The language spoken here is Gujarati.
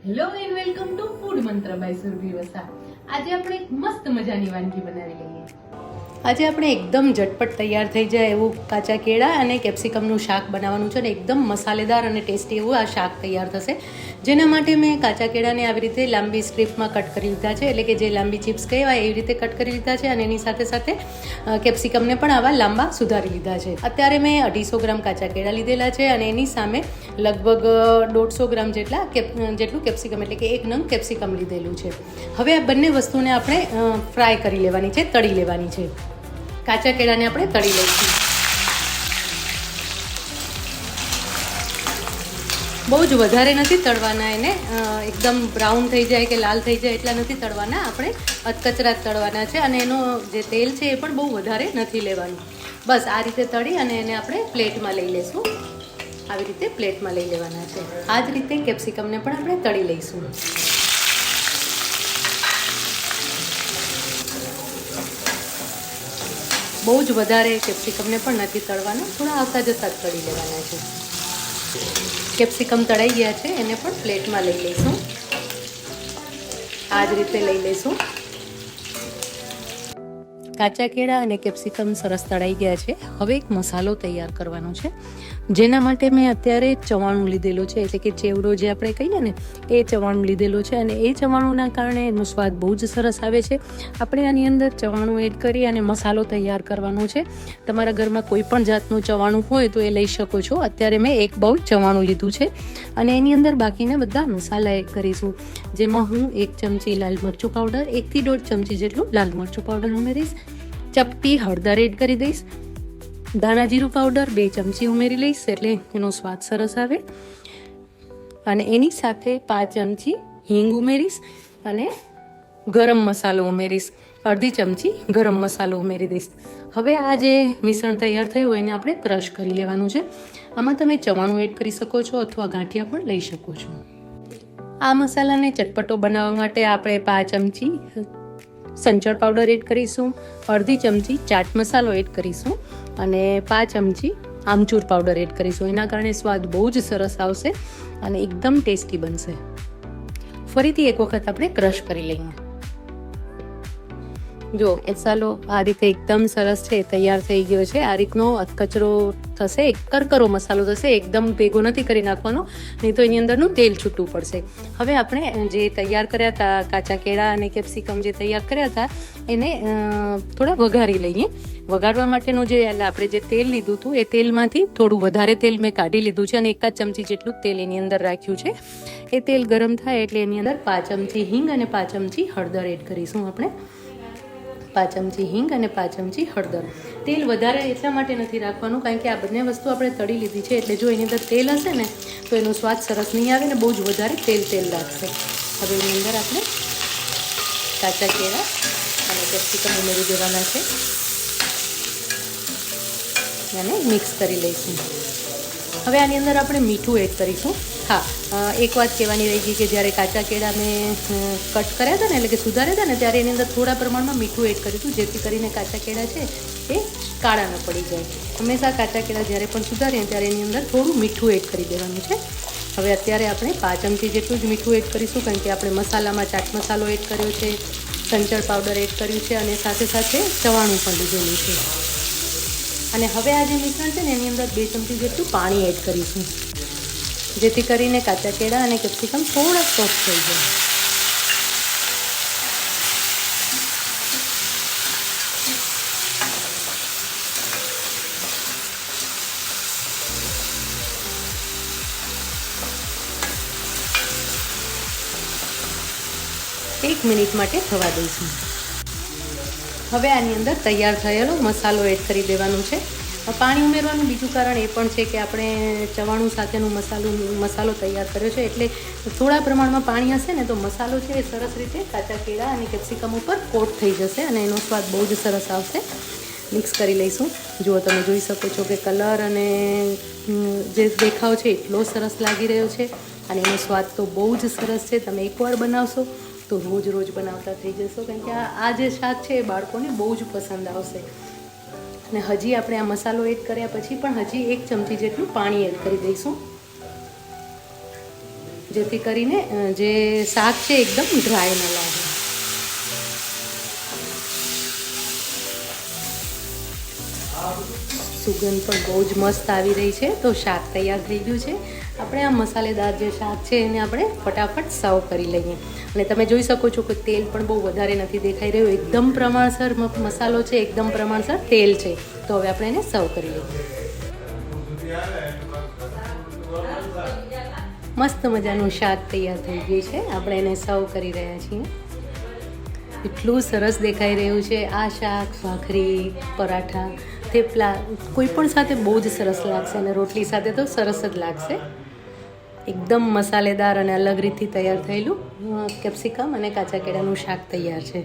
Hello and welcome to food મંત્ર બાય સુરભી વસા. આજે આપણે એક મસ્ત મજાની વાનગી બનાવી લઈએ. આજે આપણે એકદમ ઝટપટ તૈયાર થઈ જાય એવું કાચા કેળા અને કેપ્સિકમનું શાક બનાવવાનું છે ને એકદમ મસાલેદાર અને ટેસ્ટી એવું આ શાક તૈયાર થશે. જેના માટે મેં કાચા કેળાને આવી રીતે લાંબી સ્ટ્રીપમાં કટ કરી લીધા છે, એટલે કે જે લાંબી ચિપ્સ કહેવાય એવી રીતે કટ કરી લીધા છે, અને એની સાથે સાથે કેપ્સિકમને પણ આવા લાંબા સુધારી લીધા છે. અત્યારે મેં 250 ગ્રામ કાચા કેળા લીધેલા છે અને એની સામે લગભગ 150 ગ્રામ જેટલું કેપ્સિકમ એટલે કે 1 નંગ કેપ્સિકમ લીધેલું છે. હવે આ બંને વસ્તુને આપણે ફ્રાય કરી લેવાની છે, તળી લેવાની છે. કાચા કેળાને આપણે તળી લઈશું. બહુ જ વધારે નથી તળવાના, એને એકદમ બ્રાઉન થઈ જાય કે લાલ થઈ જાય એટલા નથી તળવાના, આપણે અધકચરા તળવાના છે. અને એનો જે તેલ છે એ પણ બહુ વધારે નથી લેવાનું. બસ આ રીતે તળી અને એને આપણે પ્લેટમાં લઈ લઈશું. આવી રીતે પ્લેટમાં લઈ લેવાના છે. આ જ રીતે કેપ્સિકમને પણ આપણે તળી લઈશું. બહુ જ વધારે કેપ્સિકમને પણ નથી તળવાના, થોડા આવતા જતા જ તળી લેવાના છે. કેપ્સિકમ તળાઈ ગયા છે, એને પણ પ્લેટમાં લઈ લઈશું. આ જ રીતે લઈ લઈશું. કાચા કેળા અને કેપ્સિકમ સરસ તળાઈ ગયા છે. હવે એક મસાલો તૈયાર કરવાનો છે, જેના માટે મેં અત્યારે ચવાણું લીધેલું છે, એટલે કે ચેવડો જે આપણે કહીએ ને એ ચવાણું લીધેલું છે. અને એ ચવાણુંના કારણે એનો સ્વાદ બહુ જ સરસ આવે છે. આપણે આની અંદર ચવાણું એડ કરી અને મસાલો તૈયાર કરવાનો છે. તમારા ઘરમાં કોઈ પણ જાતનું ચવાણું હોય તો એ લઈ શકો છો. અત્યારે મેં 1 બાઉલ ચવાણું લીધું છે અને એની અંદર બાકીના બધા મસાલા એડ કરીશું. જેમાં હું 1 ચમચી લાલ મરચું પાવડર, 1 થી 1.5 ચમચી જેટલું લાલ મરચું પાવડર ઉમેરીશ. ચપટી હળદર એડ કરી દઈશ. ધાણા જીરું પાવડર 2 ચમચી ઉમેરી લઈશ, એટલે એનો સ્વાદ સરસ આવે. અને એની સાથે 5 ચમચી હિંગ ઉમેરીશ અને ગરમ મસાલો ઉમેરીશ. અડધી ચમચી ગરમ મસાલો ઉમેરી દઈશ. હવે આ જે મિશ્રણ તૈયાર થયું હોય એને આપણે ક્રશ કરી લેવાનું છે. આમાં તમે ચવાણું એડ કરી શકો છો અથવા ગાંઠિયા પણ લઈ શકો છો. આ મસાલાને ચટપટો બનાવવા માટે આપણે 5 ચમચી સંચળ પાવડર એડ કરીશું, અડધી ચમચી ચાટ મસાલો એડ કરીશું અને 5 ચમચી આમચૂર પાવડર એડ કરીશું. એના કારણે સ્વાદ બહુ જ સરસ આવશે અને એકદમ ટેસ્ટી બનશે. ફરીથી એક વખત આપણે ક્રશ કરી લઈએ. જો મસાલો આ રીતે એકદમ સરસ છે, તૈયાર થઈ ગયો છે. આ રીતનો અધકચરો થશે, એક કરકરો મસાલો થશે. એકદમ ભેગો નથી કરી નાખવાનો, નહીં તો એની અંદરનું તેલ છૂટું પડશે. હવે આપણે જે તૈયાર કર્યા હતા કાચા કેળા અને કેપ્સિકમ જે તૈયાર કર્યા હતા એને થોડા વઘારી લઈએ. વઘારવા માટેનું જે આપણે જે તેલ લીધું હતું એ તેલમાંથી થોડું વધારે તેલ મેં કાઢી લીધું છે અને 1 ચમચી જેટલું તેલ એની અંદર રાખ્યું છે. એ તેલ ગરમ થાય એટલે એની અંદર 5 ચમચી હિંગ અને 5 ચમચી હળદર એડ કરીશું. આપણે 5 ચમચી હિંગ અને 5 ચમચી હળદર. તેલ વધારે એટલા માટે નથી રાખવાનું કારણ કે આ બંને વસ્તુ આપણે તળી લીધી છે, એટલે જો એની અંદર તેલ હશે ને તો એનો સ્વાદ સરસ નહીં આવે ને બહુ જ વધારે તેલ લાગશે. હવે એની અંદર આપણે કાચા કેળા અને કેપ્સિકમ ઉમેરી દેવાના છે અને મિક્સ કરી લઈશું. હવે આની અંદર આપણે મીઠું એડ કરીશું. હા, એક વાત કહેવાની રહી ગઈ કે જ્યારે કાચા કેળા મેં કટ કર્યા હતા ને, એટલે કે સુધાર્યા હતા ને, ત્યારે એની અંદર થોડા પ્રમાણમાં મીઠું એડ કર્યું હતું, જેથી કરીને કાચા કેળા છે એ કાળા ન પડી જાય. હંમેશા કાચા કેળા જ્યારે પણ સુધારીએ ત્યારે એની અંદર થોડું મીઠું એડ કરી દેવાનું છે. હવે અત્યારે આપણે 5 ચમચી જેટલું જ મીઠું એડ કરીશું, કારણ કે આપણે મસાલામાં ચાટ મસાલો એડ કર્યો છે, સંચળ પાવડર એડ કર્યું છે અને સાથે સાથે ચવાણું પણ લીધેલું છે. અને હવે આ જે મિશ્રણ છે ને એની અંદર 2 ચમચી જેટલું પાણી એડ કરીશું, જેથી કરીને કાચા કેળા અને કેપ્સિકમ થોડા સોફ્ટ થઈ જાય. એક મિનિટ માટે થવા દઈશું. હવે આની અંદર તૈયાર થયેલો મસાલો એડ કરી દેવાનું છે. પાણી ઉમેરવાનું બીજું કારણ એ પણ છે કે આપણે ચવાણું સાથેનું મસાલો તૈયાર કર્યો છે, એટલે થોડા પ્રમાણમાં પાણી હશે ને તો મસાલો છે એ સરસ રીતે કાચા કેળા અને કેપ્સિકમ ઉપર કોટ થઈ જશે અને એનો સ્વાદ બહુ જ સરસ આવશે. મિક્સ કરી લઈશું. જુઓ, તમે જોઈ શકો છો કે કલર અને જે દેખાવ છે એટલો સરસ લાગી રહ્યો છે અને એનો સ્વાદ તો બહુ જ સરસ છે. તમે એકવાર બનાવશો તો રોજ બનાવતા થઈ જશો, કારણ કે આ જે શાક છે એ બાળકોને બહુ જ પસંદ આવશે. અને હજી આપણે આ મસાલો એડ કર્યા પછી પણ હજી 1 ચમચી જેટલું પાણી એડ કરી દઈશું. જેથી કરીને જે શાક છે એકદમ ડ્રાય ન લાગે. સુગંધ પણ બહુ જ મસ્ત આવી રહી છે. તો શાક તૈયાર થઈ ગયું છે. આપણે આ મસાલેદાર જે શાક છે એને આપણે ફટાફટ સર્વ કરી લઈએ. અને તમે જોઈ શકો છો કે તેલ પણ બહુ વધારે નથી દેખાઈ રહ્યું, એકદમ પ્રમાણસર મસાલો છે, એકદમ પ્રમાણસર તેલ છે. તો હવે આપણે એને સર્વ કરી લઈએ. મસ્ત મજાનું શાક તૈયાર થઈ ગયું છે. આપણે એને સર્વ કરી રહ્યા છીએ. એટલું સરસ દેખાઈ રહ્યું છે. આ શાક ભાખરી, પરાઠા, થેપલા કોઈ પણ સાથે બહુ જ સરસ લાગશે અને રોટલી સાથે તો સરસ જ લાગશે. એકદમ મસાલેદાર અને અલગ રીતથી તૈયાર થયેલું કેપ્સિકમ અને કાચા કેળાનું શાક તૈયાર છે.